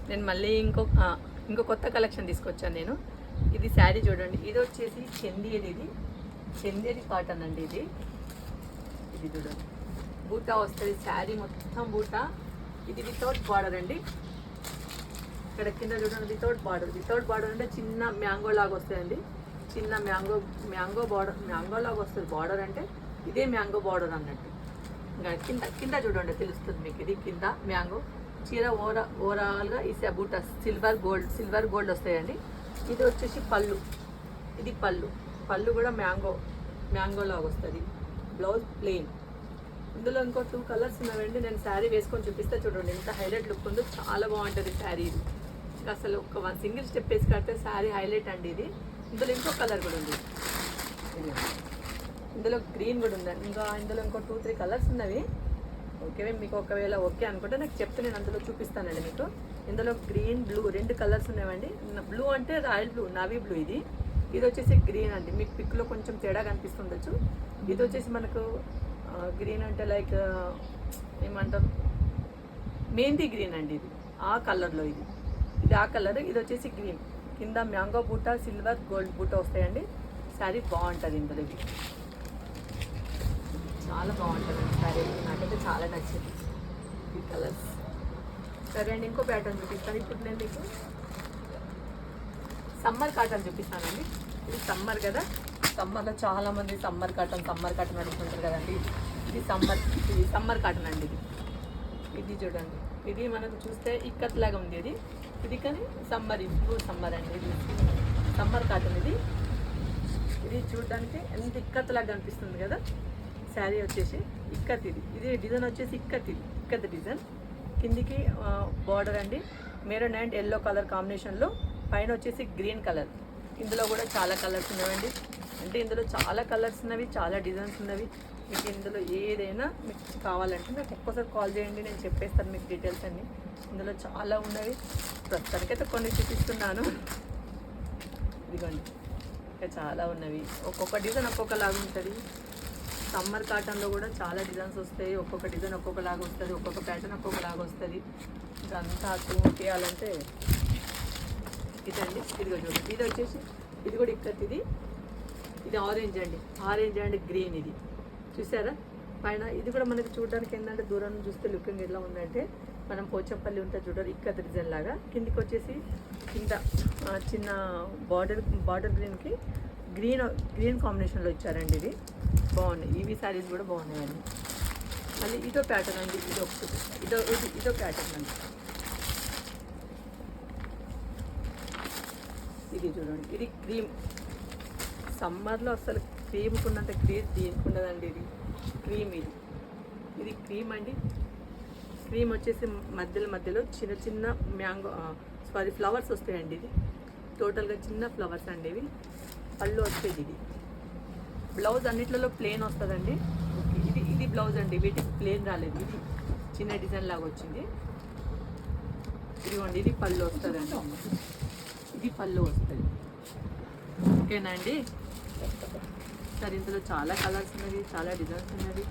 నేను మళ్ళీ ఇంకో కొత్త కలెక్షన్ తీసుకొచ్చాను నేను. ఇది శారీ చూడండి, ఇది వచ్చేసి చందేరి, ఇది చందేరి కాటన్ అండి. ఇది చూడండి, బూటా వస్తుంది, శారీ మొత్తం బూటా. ఇది వితౌట్ బార్డర్ అండి. ఇక్కడ కింద చూడండి వితౌట్ బార్డర్ అంటే చిన్న మ్యాంగో లాగా వస్తాయండి. చిన్న మ్యాంగో బార్డర్, మ్యాంగో లాగా వస్తుంది బార్డర్, అంటే ఇదే మ్యాంగో బార్డర్ అన్నట్టు. ఇంకా కింద చూడండి తెలుస్తుంది మీకు. ఇది కింద మ్యాంగో చీర ఓవరాల్గా ఈ బూటా సిల్వర్ గోల్డ్ వస్తాయండి. ఇది వచ్చేసి పళ్ళు, ఇది పళ్ళు కూడా మ్యాంగో లాగా వస్తుంది. Blouse plain. ఇందులో ఇంకో 2 కలర్స్ ఉన్నాయండి. నేను శారీ వేసుకొని చూపిస్తే చూడండి ఎంత హైలైట్ లుక్ ఉందో, చాలా బాగుంటుంది శారీ. ఇది అసలు ఒక సింగిల్ స్టెప్ వేసి కడితే శారీ హైలైట్ అండి. ఇది ఇందులో ఇంకో కలర్ కూడా ఉంది, ఇందులో గ్రీన్ కూడా ఉందండి. ఇందులో ఇంకో 2-3 కలర్స్ ఉన్నవి. ఓకే, మీకు ఒకవేళ ఓకే అనుకుంటే నాకు చెప్తే నేను అందులో చూపిస్తానండి మీకు. ఇందులో గ్రీన్, బ్లూ 2 కలర్స్ ఉన్నాయండి. బ్లూ అంటే రాయల్ బ్లూ, నావీ బ్లూ. ఇది వచ్చేసి గ్రీన్ అండి. మీకు పిక్లో కొంచెం తేడా కనిపిస్తుండొచ్చు. ఇది వచ్చేసి మనకు గ్రీన్ అంటే లైక్ ఏమంటారు, మెహందీ గ్రీన్ అండి. ఇది ఆ కలర్లో, ఇది ఆ కలర్. ఇది వచ్చేసి గ్రీన్. కింద మ్యాంగో బూటా, సిల్వర్ గోల్డ్ బూటా వస్తాయండి. శారీ బాగుంటుంది ఇందులో. ఇది చాలా బాగుంటుందండి శారీ, నాకైతే చాలా నచ్చింది ఈ కలర్స్. సరే అండి, ఇంకో ప్యాటర్న్ చూపిస్తాను. ఇప్పుడు నేను మీకు సమ్మర్ కాటన్ చూపిస్తానండి. ఇది సమ్మర్ కదా, సమ్మర్లో చాలామంది సమ్మర్ కాటన్ అడుగుతుంటారు కదండి. ఇది సమ్మర్ కాటన్ అండి. ఇది చూడండి, ఇది మనకు చూస్తే ఇక్కత్ లాగా ఉంది. ఇది కానీ సమ్మర్ అండి. ఇది సమ్మర్ కాటన్. ఇది చూడడానికి ఎంత ఇక్కత్ లాగా కనిపిస్తుంది కదా. శారీ వచ్చేసి ఇక్కత్. ఇది డిజైన్ వచ్చేసి ఇక్కత్ డిజైన్. కిందికి బార్డర్ అండి, మెరూన్ అండ్ ఎల్లో కలర్ కాంబినేషన్లో. పైన వచ్చేసి గ్రీన్ కలర్. ఇందులో కూడా చాలా కలర్స్ ఉన్నవండి. అంటే ఇందులో చాలా కలర్స్ ఉన్నవి, చాలా డిజైన్స్ ఉన్నవి. మీకు ఇందులో ఏదైనా మీకు కావాలంటే నాకు ఒక్కసారి కాల్ చేయండి, నేను చెప్పేస్తాను మీకు డీటెయిల్స్ అన్నీ. ఇందులో చాలా ఉన్నవి. ప్రస్తుతానికైతే కొన్ని చూపిస్తున్నాను. ఇదిగోండి, ఇంకా చాలా ఉన్నవి. ఒక్కొక్క డిజైన్ ఒక్కొక్కలాగా ఉంటుంది. సమ్మర్ కాటన్లో కూడా చాలా డిజైన్స్ వస్తాయి. ఒక్కొక్క డిజైన్ ఒక్కొక్కలాగా వస్తుంది, ఒక్కొక్క ప్యాటర్న్ ఒక్కొక్కలాగా వస్తుంది. ఇదంతా చేయాలంటే ఇదండి. ఇదిగో చూడండి, ఇది వచ్చేసి ఇది కూడా ఇక్కత్. ఇది ఆరెంజ్ అండ్ గ్రీన్. ఇది చూసారా పైన. ఇది కూడా మనకి చూడడానికి ఏంటంటే దూరం చూస్తే లుకింగ్ ఎట్లా ఉందంటే మనం పోచంపల్లి ఉంటుంది చూడాలి, ఇక్కత్ డిజైన్ లాగా. కిందికి వచ్చేసి కింద చిన్న బార్డర్ గ్రీన్కి గ్రీన్ కాంబినేషన్లో ఇచ్చారండి. ఇది బాగున్నాయి. ఇవి శారీస్ కూడా బాగున్నాయండి. మళ్ళీ ఇదో ప్యాటర్న్ అండి. ఇదో ప్యాటర్న్ అండి. ఇది చూడండి, ఇది క్రీమ్. సమ్మర్లో అసలు క్రీమ్కున్నంత క్రీమ్ దీనికి ఉండదండి. ఇది క్రీమ్. ఇది క్రీమ్ అండి. క్రీమ్ వచ్చేసి మధ్యలో చిన్న ఫ్లవర్స్ వస్తాయండి. ఇది టోటల్గా చిన్న ఫ్లవర్స్ అండి. ఇవి పళ్ళు వచ్చేది. ఇది బ్లౌజ్ అన్నిట్లలో ప్లెయిన్ వస్తుందండి. ఇది బ్లౌజ్ అండి. వీటికి ప్లెయిన్ రాలేదు, ఇది చిన్న డిజైన్ లాగా వచ్చింది. ఇదిగోండి, ఇది పళ్ళు వస్తుందండి. ఇది పళ్ళు వస్తుంది. ఓకేనా అండి. సరే, ఇందులో చాలా కలర్స్ ఉన్నది, చాలా డిజైన్స్ ఉన్నది.